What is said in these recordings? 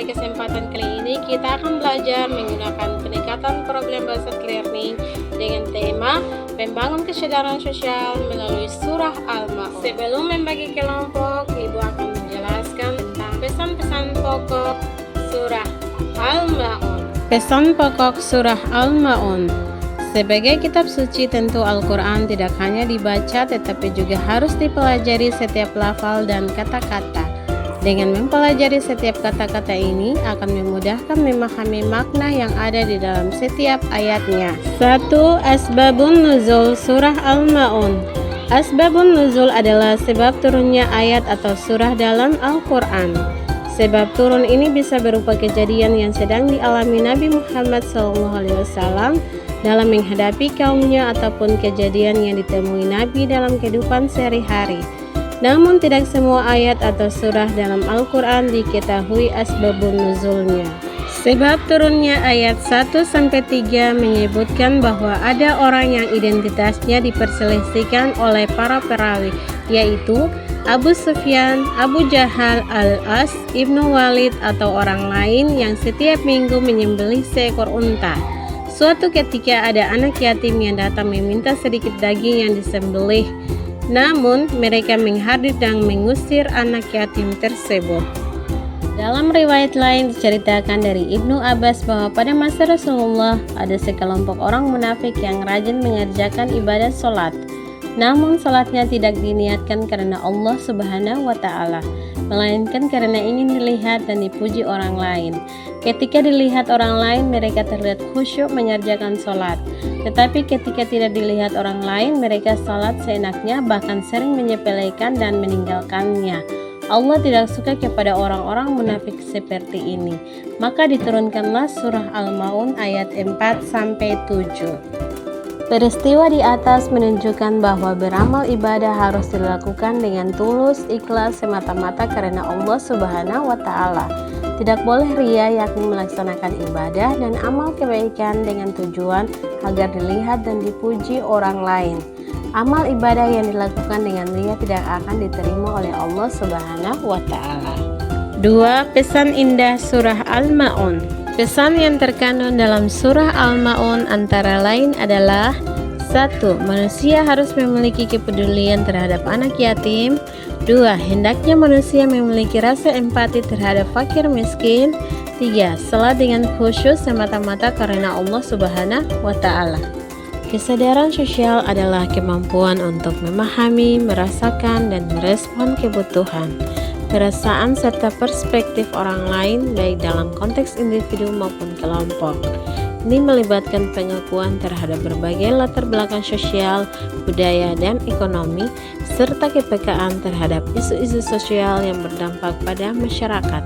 pada kesempatan kali ini kita akan belajar menggunakan pendekatan problem based learning dengan tema membangun kesadaran sosial melalui surah Al-Ma'un. Sebelum membagi kelompok, Ibu akan menjelaskan tentang pesan-pesan pokok surah Al-Ma'un. Pesan pokok surah Al-Ma'un. Sebagai kitab suci, tentu Al-Quran tidak hanya dibaca tetapi juga harus dipelajari setiap lafal dan kata-kata. Dengan mempelajari setiap kata-kata ini akan memudahkan memahami makna yang ada di dalam setiap ayatnya. 1. Asbabun Nuzul Surah Al-Ma'un. Asbabun Nuzul adalah sebab turunnya ayat atau surah dalam Al-Quran. Sebab turun ini bisa berupa kejadian yang sedang dialami Nabi Muhammad SAW dalam menghadapi kaumnya ataupun kejadian yang ditemui Nabi dalam kehidupan sehari-hari. Namun tidak semua ayat atau surah dalam Al-Quran diketahui asbabun nuzulnya. Sebab turunnya ayat 1-3 menyebutkan bahwa ada orang yang identitasnya diperselisihkan oleh para perawi, yaitu Abu Sufyan, Abu Jahal, Al-As, Ibnu Walid atau orang lain yang setiap minggu menyembelih seekor unta. Suatu ketika ada anak yatim yang datang meminta sedikit daging yang disembelih. Namun mereka menghadir dan mengusir anak yatim tersebut. Dalam riwayat lain diceritakan dari Ibnu Abbas bahwa pada masa Rasulullah ada sekelompok orang munafik yang rajin mengerjakan ibadah sholat. Namun sholatnya tidak diniatkan karena Allah Subhanahu wa Ta'ala, melainkan karena ingin dilihat dan dipuji orang lain. Ketika dilihat orang lain, mereka terlihat khusyuk mengerjakan sholat. Tetapi ketika tidak dilihat orang lain, mereka sholat seenaknya, bahkan sering menyepelekan dan meninggalkannya. Allah tidak suka kepada orang-orang munafik seperti ini. Maka diturunkanlah surah Al-Ma'un ayat 4-7. Peristiwa di atas menunjukkan bahwa beramal ibadah harus dilakukan dengan tulus, ikhlas, semata-mata karena Allah Subhanahu wa Ta'ala. Tidak boleh ria, yakni melaksanakan ibadah dan amal kebaikan dengan tujuan agar dilihat dan dipuji orang lain. Amal ibadah yang dilakukan dengan ria tidak akan diterima oleh Allah Subhanahu wa Ta'ala. 2. Pesan indah surah Al-Ma'un. Pesan yang terkandung dalam surah Al-Ma'un antara lain adalah 1. Manusia harus memiliki kepedulian terhadap anak yatim. 2. Hendaknya manusia memiliki rasa empati terhadap fakir miskin. 3. Salat dengan khusyuk semata-mata karena Allah Subhanahu wa Ta'ala. Kesadaran sosial adalah kemampuan untuk memahami, merasakan, dan merespon kebutuhan, perasaan serta perspektif orang lain baik dalam konteks individu maupun kelompok. Ini melibatkan pengakuan terhadap berbagai latar belakang sosial, budaya, dan ekonomi, serta kepekaan terhadap isu-isu sosial yang berdampak pada masyarakat,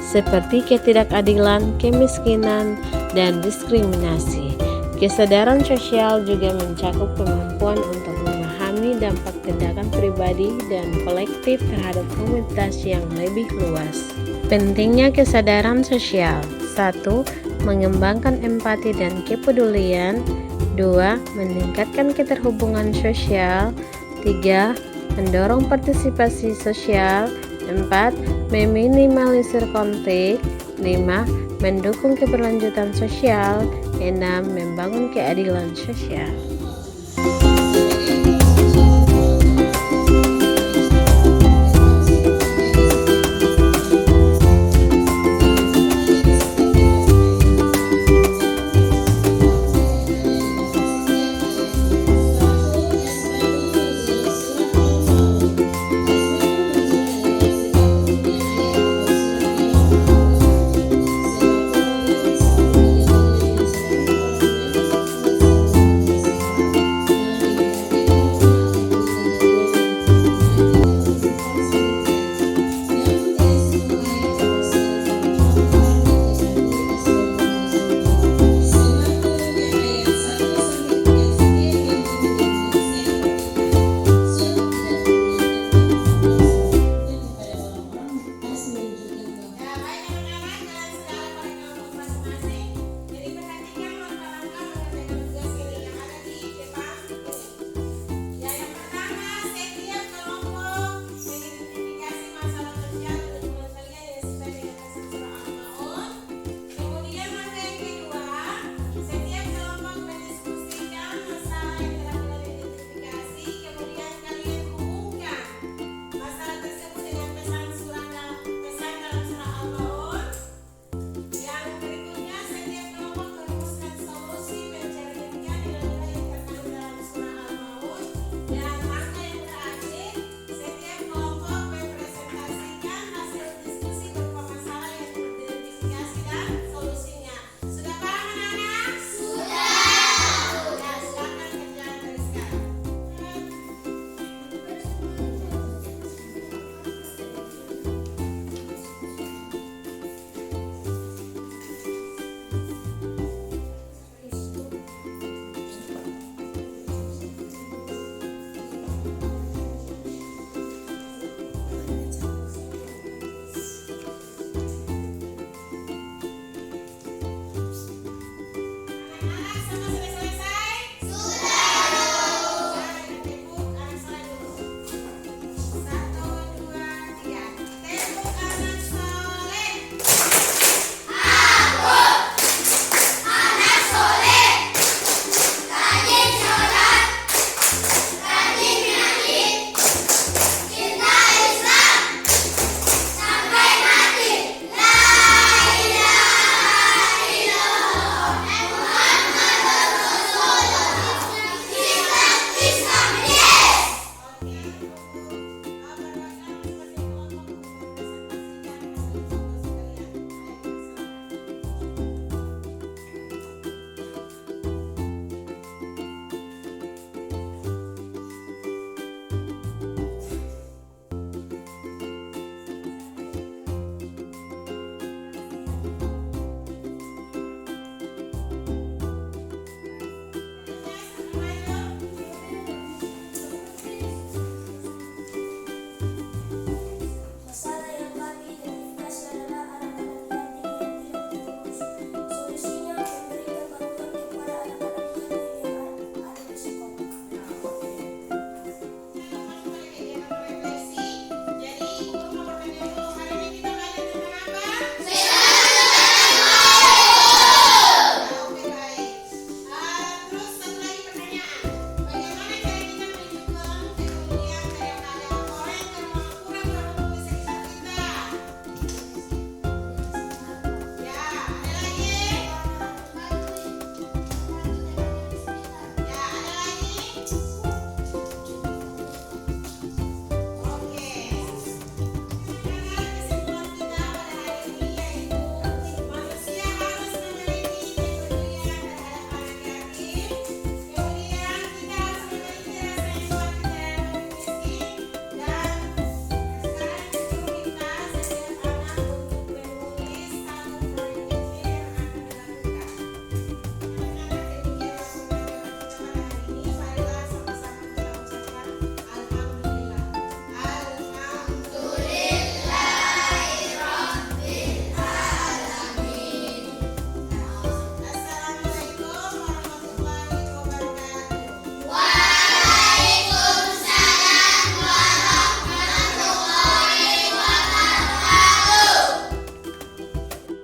seperti ketidakadilan, kemiskinan, dan diskriminasi. Kesadaran sosial juga mencakup kemampuan untuk memahami dampak tindakan pribadi dan kolektif terhadap komunitas yang lebih luas. Pentingnya kesadaran sosial. 1. Mengembangkan empati dan kepedulian. 2. Meningkatkan keterhubungan sosial. 3. Mendorong partisipasi sosial. 4. Meminimalisir konflik. 5. Mendukung keberlanjutan sosial. 6. Membangun keadilan sosial.